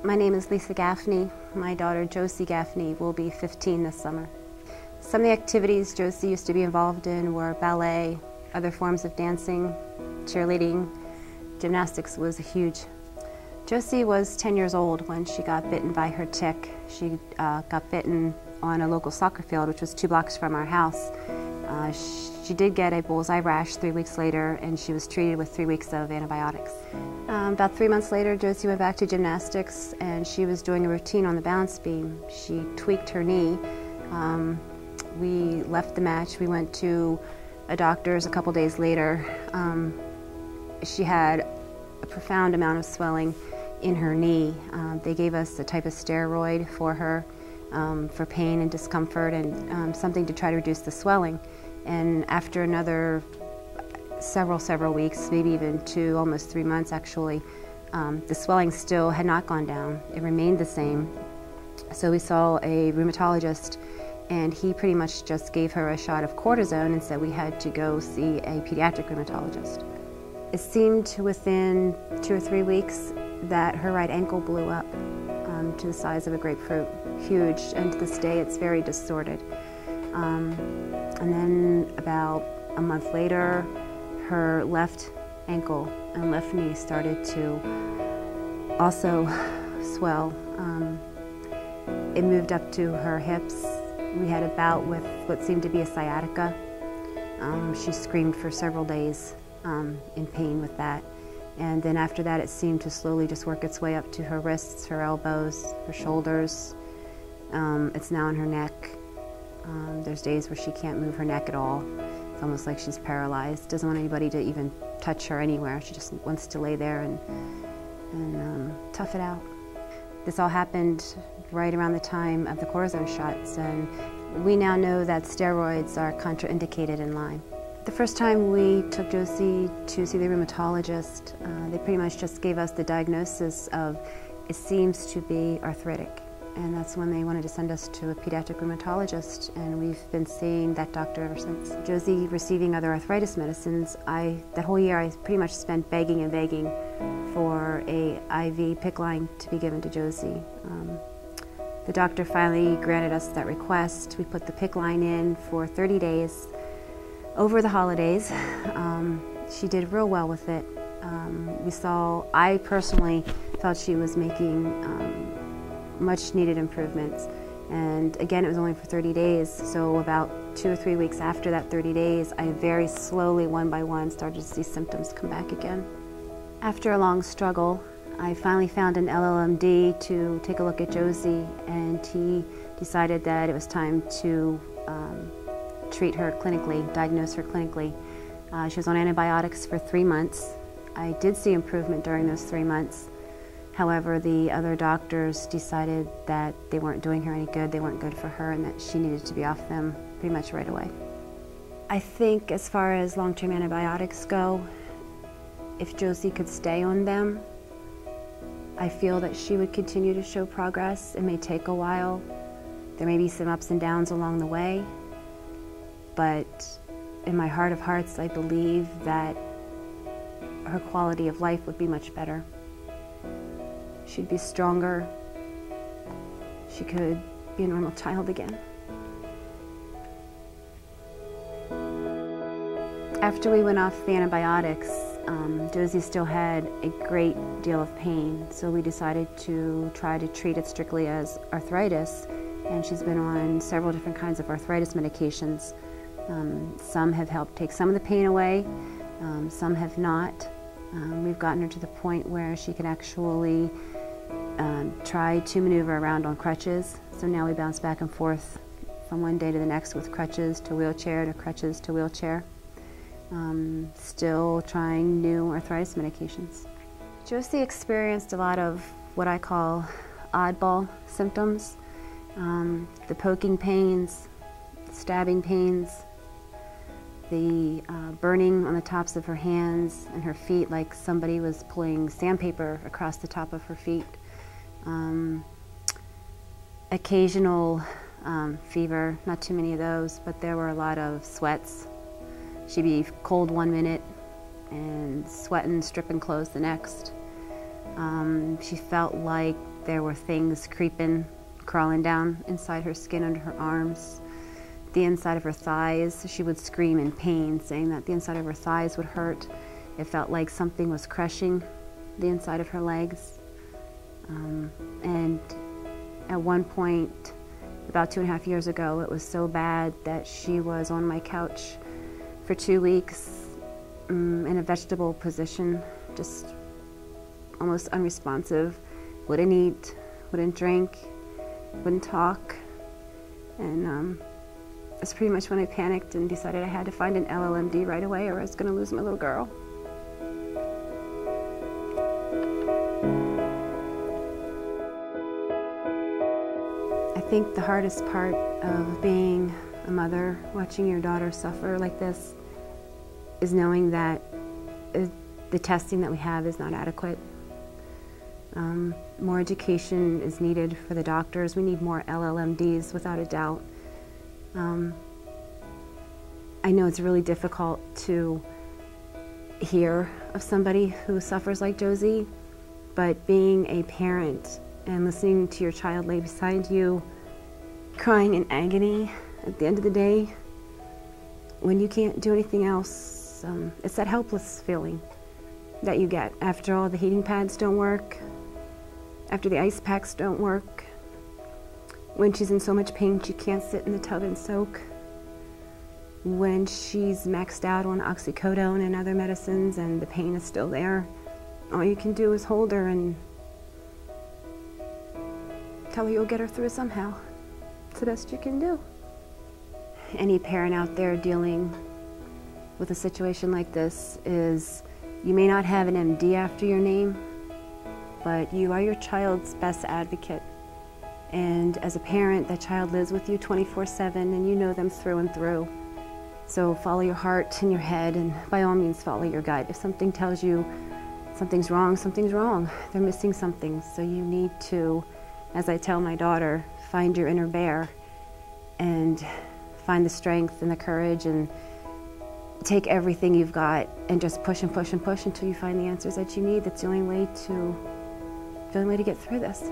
My name is Lisa Gaffney. My daughter Josie Gaffney will be 15 this summer. Some of the activities Josie used to be involved in were ballet, other forms of dancing, cheerleading, gymnastics was huge. Josie was 10 years old when she got bitten by her tick. She got bitten on a local soccer field, which was 2 blocks from our house. She did get a bullseye rash 3 weeks later, and she was treated with 3 weeks of antibiotics. About 3 months later, Josie went back to gymnastics, and she was doing a routine on the balance beam. She tweaked her knee. We left the match. We went to a doctor's a couple days later. She had a profound amount of swelling in her knee. They gave us a type of steroid for her for pain and discomfort and something to try to reduce the swelling. And after another several weeks, maybe even 2, almost 3 months actually, the swelling still had not gone down. It remained the same. So we saw a rheumatologist, and he pretty much just gave her a shot of cortisone and said we had to go see a pediatric rheumatologist. It seemed within 2 or 3 weeks that her right ankle blew up to the size of a grapefruit, huge, and to this day it's very distorted. And then about a month later, her left ankle and left knee started to also swell. It moved up to her hips. We had a bout with what seemed to be a sciatica. She screamed for several days in pain with that. And then after that, it seemed to slowly just work its way up to her wrists, her elbows, her shoulders. It's now in her neck. There's days where she can't move her neck at all. It's almost like she's paralyzed. Doesn't want anybody to even touch her anywhere. She just wants to lay there and tough it out. This all happened right around the time of the cortisone shots, and we now know that steroids are contraindicated in Lyme. The first time we took Josie to see the rheumatologist, they pretty much just gave us the diagnosis of it seems to be arthritic. And that's when they wanted to send us to a pediatric rheumatologist, and we've been seeing that doctor ever since. Josie receiving other arthritis medicines, that whole year I pretty much spent begging and begging for a IV PICC line to be given to Josie. The doctor finally granted us that request. We put the PICC line in for 30 days over the holidays. She did real well with it. I personally felt she was making much needed improvements. And again, it was only for 30 days, so about 2 or 3 weeks after that 30 days, I very slowly, one by one, started to see symptoms come back again. After a long struggle, I finally found an LLMD to take a look at Josie, and he decided that it was time to treat her clinically, diagnose her clinically. She was on antibiotics for 3 months. I did see improvement during those 3 months. However, the other doctors decided that they weren't doing her any good, they weren't good for her, and that she needed to be off them pretty much right away. I think as far as long-term antibiotics go, if Josie could stay on them, I feel that she would continue to show progress. It may take a while. There may be some ups and downs along the way, but in my heart of hearts, I believe that her quality of life would be much better. She'd be stronger. She could be a normal child again. After we went off the antibiotics, Josie still had a great deal of pain, so we decided to try to treat it strictly as arthritis, and she's been on several different kinds of arthritis medications. Some have helped take some of the pain away, some have not. We've gotten her to the point where she can actually try to maneuver around on crutches, so now we bounce back and forth from one day to the next with crutches to wheelchair to crutches to wheelchair. Still trying new arthritis medications. Josie experienced a lot of what I call oddball symptoms. The poking pains, stabbing pains, the burning on the tops of her hands and her feet like somebody was pulling sandpaper across the top of her feet. Occasional fever, not too many of those, but there were a lot of sweats. She'd be cold 1 minute and sweating, stripping clothes the next. She felt like there were things crawling down inside her skin, under her arms, the inside of her thighs. She would scream in pain, saying that the inside of her thighs would hurt. It felt like something was crushing the inside of her legs. And at one point, about 2.5 years ago, it was so bad that she was on my couch for 2 weeks in a vegetable position, just almost unresponsive, wouldn't eat, wouldn't drink, wouldn't talk. And that's pretty much when I panicked and decided I had to find an LLMD right away or I was going to lose my little girl. I think the hardest part of being a mother, watching your daughter suffer like this, is knowing that the testing that we have is not adequate. More education is needed for the doctors. We need more LLMDs, without a doubt. I know it's really difficult to hear of somebody who suffers like Josie, but being a parent and listening to your child lay beside you, crying in agony at the end of the day, when you can't do anything else, it's that helpless feeling that you get after all the heating pads don't work, after the ice packs don't work, when she's in so much pain she can't sit in the tub and soak, when she's maxed out on oxycodone and other medicines and the pain is still there. All you can do is hold her and tell her you'll get her through it somehow. It's the best you can do. Any parent out there dealing with a situation like this is, you may not have an MD after your name, but you are your child's best advocate. And as a parent, that child lives with you 24/7 and you know them through and through. So follow your heart and your head, and by all means follow your gut. If something tells you something's wrong, something's wrong. They're missing something. So you need to, as I tell my daughter, find your inner bear and find the strength and the courage and take everything you've got and just push and push and push until you find the answers that you need. That's the only way to get through this.